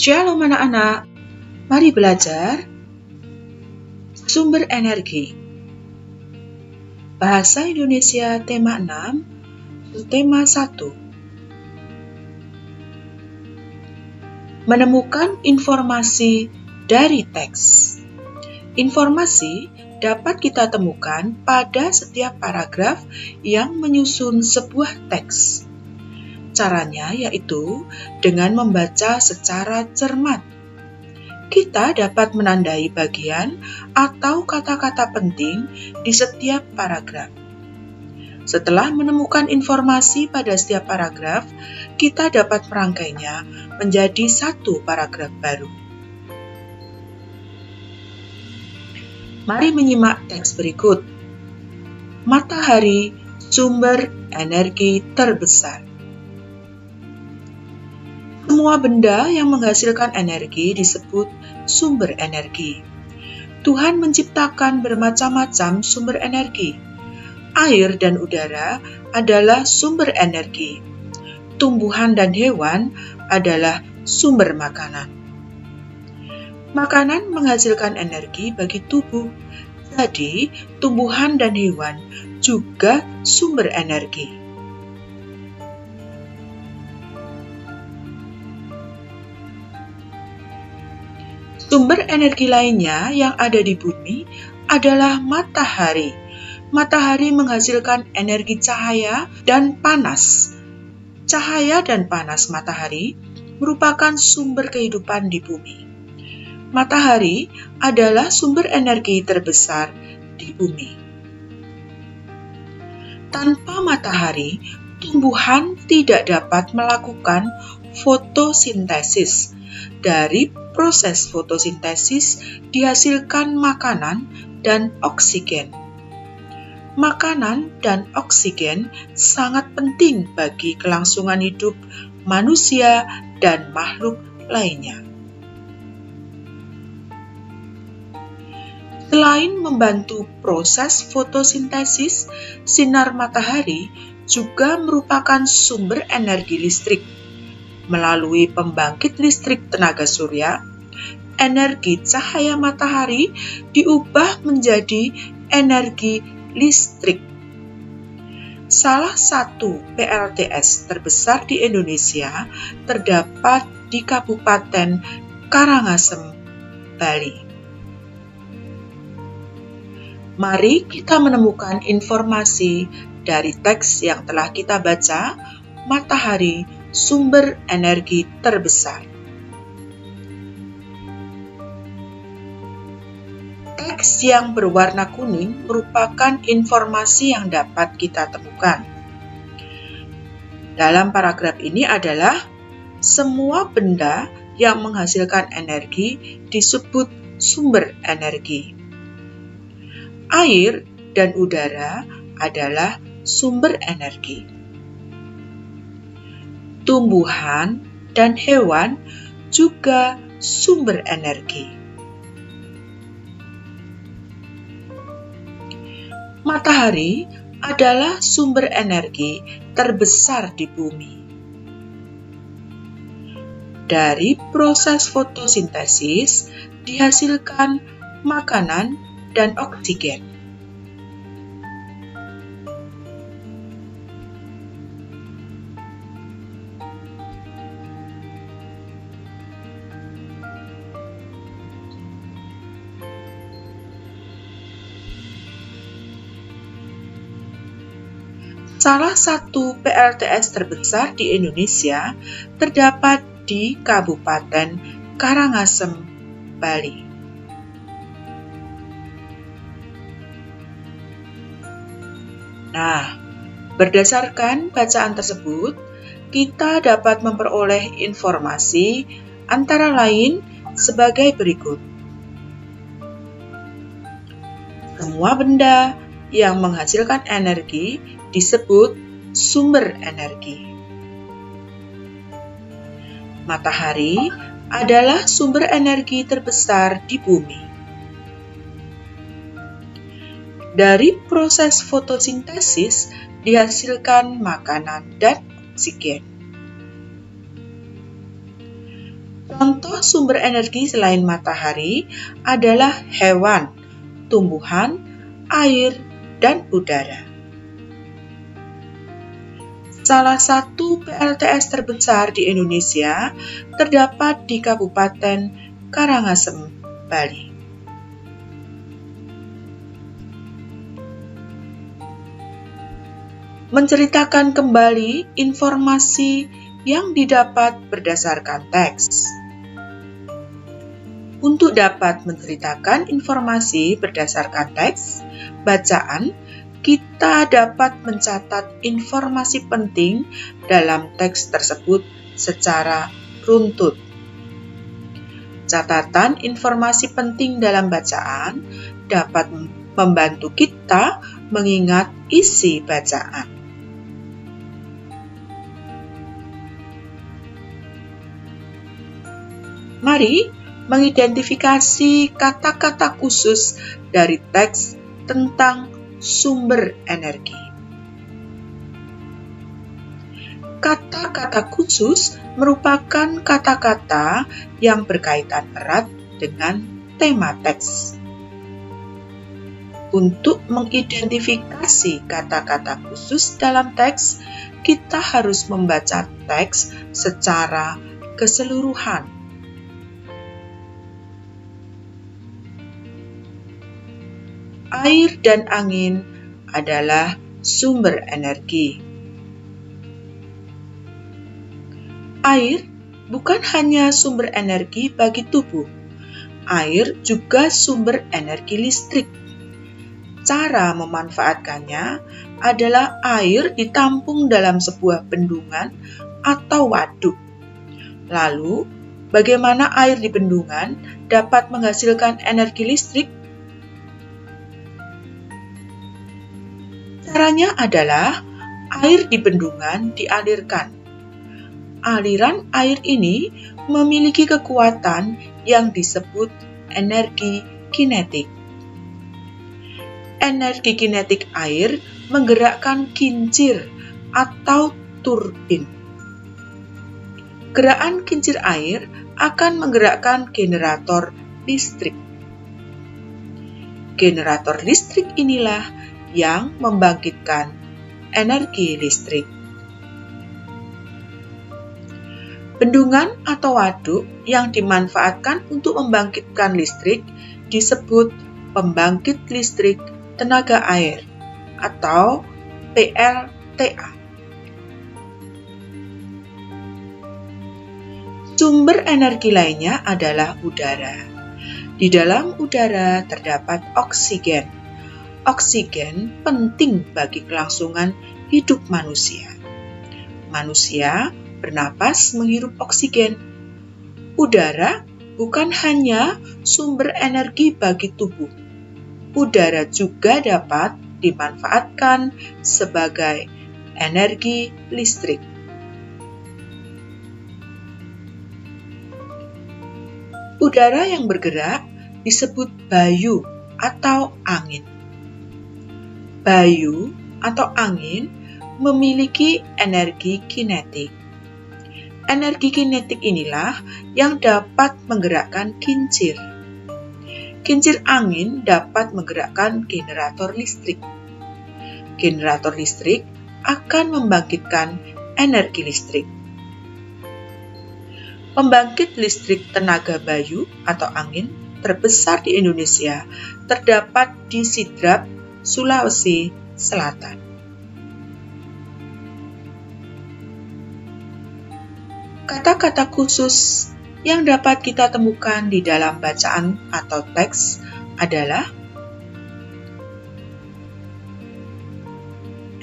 Shalom anak-anak, mari belajar sumber energi. Bahasa Indonesia tema 6, tema 1. Menemukan informasi dari teks. Informasi dapat kita temukan pada setiap paragraf yang menyusun sebuah teks. Caranya yaitu dengan membaca secara cermat. Kita dapat menandai bagian atau kata-kata penting di setiap paragraf. Setelah menemukan informasi pada setiap paragraf, kita dapat merangkainya menjadi satu paragraf baru. Mari menyimak teks berikut. Matahari, sumber energi terbesar. Semua benda yang menghasilkan energi disebut sumber energi. Tuhan menciptakan bermacam-macam sumber energi. Air dan udara adalah sumber energi. Tumbuhan dan hewan adalah sumber makanan. Makanan menghasilkan energi bagi tubuh, jadi tumbuhan dan hewan juga sumber energi. Sumber energi lainnya yang ada di bumi adalah matahari. Matahari menghasilkan energi cahaya dan panas. Cahaya dan panas matahari merupakan sumber kehidupan di bumi. Matahari adalah sumber energi terbesar di bumi. Tanpa matahari, tumbuhan tidak dapat melakukan fotosintesis. Dari proses fotosintesis dihasilkan makanan dan oksigen. Makanan dan oksigen sangat penting bagi kelangsungan hidup manusia dan makhluk lainnya. Selain membantu proses fotosintesis, sinar matahari juga merupakan sumber energi listrik. Melalui pembangkit listrik tenaga surya, energi cahaya matahari diubah menjadi energi listrik. Salah satu PLTS terbesar di Indonesia terdapat di Kabupaten Karangasem, Bali. Mari kita menemukan informasi dari teks yang telah kita baca, matahari, sumber energi terbesar. Teks yang berwarna kuning merupakan informasi yang dapat kita temukan. Dalam paragraf ini adalah semua benda yang menghasilkan energi disebut sumber energi. Air dan udara adalah sumber energi. Tumbuhan dan hewan juga sumber energi. Matahari adalah sumber energi terbesar di bumi. Dari proses fotosintesis dihasilkan makanan dan oksigen. Salah satu PLTS terbesar di Indonesia terdapat di Kabupaten Karangasem, Bali. Nah, berdasarkan bacaan tersebut, kita dapat memperoleh informasi antara lain sebagai berikut. Semua benda yang menghasilkan energi disebut sumber energi. Matahari adalah sumber energi terbesar di bumi. Dari proses fotosintesis dihasilkan makanan dan oksigen. Contoh Contoh sumber energi selain matahari adalah hewan, tumbuhan, air, dan udara. Salah satu PLTS terbesar di Indonesia terdapat di Kabupaten Karangasem, Bali. Menceritakan kembali informasi yang didapat berdasarkan teks. Untuk dapat menceritakan informasi berdasarkan teks, bacaan, kita dapat mencatat informasi penting dalam teks tersebut secara runtut. Catatan informasi penting dalam bacaan dapat membantu kita mengingat isi bacaan. Mari mengidentifikasi kata-kata khusus dari teks tentang sumber energi. Kata-kata khusus merupakan kata-kata yang berkaitan erat dengan tema teks. Untuk mengidentifikasi kata-kata khusus dalam teks, kita harus membaca teks secara keseluruhan. Air dan angin adalah sumber energi. Air bukan hanya sumber energi bagi tubuh. Air juga sumber energi listrik. Cara memanfaatkannya adalah air ditampung dalam sebuah bendungan atau waduk. Lalu, bagaimana air di bendungan dapat menghasilkan energi listrik? Caranya adalah air di bendungan dialirkan. Aliran air ini memiliki kekuatan yang disebut energi kinetik. Energi kinetik air menggerakkan kincir atau turbin. Gerakan kincir air akan menggerakkan generator listrik. Generator listrik inilah yang membangkitkan energi listrik. Bendungan atau waduk yang dimanfaatkan untuk membangkitkan listrik disebut pembangkit listrik tenaga air atau PLTA. Sumber energi lainnya adalah udara. Di dalam udara terdapat oksigen. Oksigen penting bagi kelangsungan hidup manusia. Manusia bernapas menghirup oksigen. Udara bukan hanya sumber energi bagi tubuh. Udara juga dapat dimanfaatkan sebagai energi listrik. Udara yang bergerak disebut bayu atau angin. Bayu atau angin memiliki energi kinetik. Energi kinetik inilah yang dapat menggerakkan kincir. Kincir angin dapat menggerakkan generator listrik. Generator listrik akan membangkitkan energi listrik. Pembangkit listrik tenaga bayu atau angin terbesar di Indonesia terdapat di Sidrap, Sulawesi Selatan. Kata-kata khusus yang dapat kita temukan di dalam bacaan atau teks adalah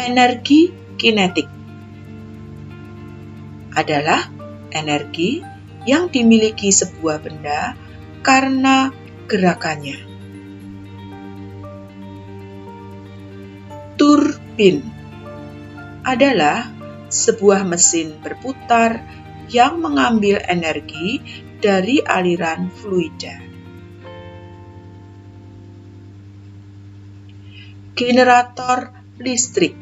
energi kinetik. Adalah energi yang dimiliki sebuah benda karena gerakannya. Turbin adalah sebuah mesin berputar yang mengambil energi dari aliran fluida. Generator listrik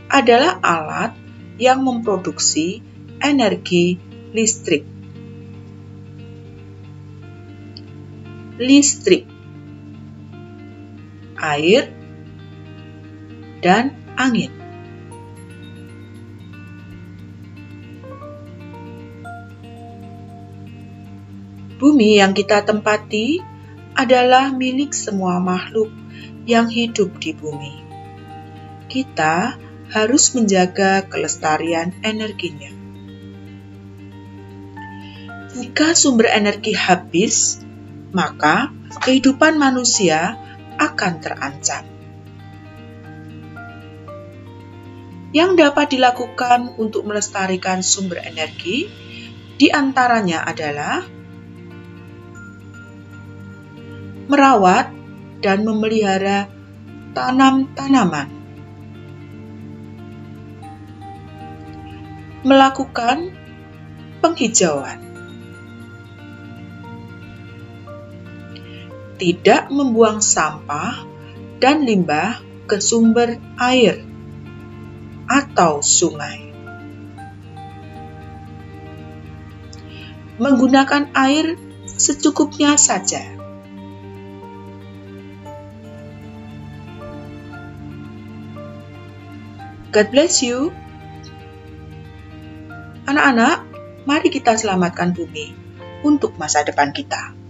adalah alat yang memproduksi energi listrik. listrik, air, dan angin. Bumi yang kita tempati adalah milik semua makhluk yang hidup di bumi. Kita harus menjaga kelestarian energinya. Jika sumber energi habis, maka kehidupan manusia akan terancam. Yang dapat dilakukan untuk melestarikan sumber energi, di antaranya adalah merawat dan memelihara tanam-tanaman, melakukan penghijauan, tidak membuang sampah dan limbah ke sumber air atau sungai, menggunakan air secukupnya saja, God bless you. Anak-anak, mari kita selamatkan bumi untuk masa depan kita.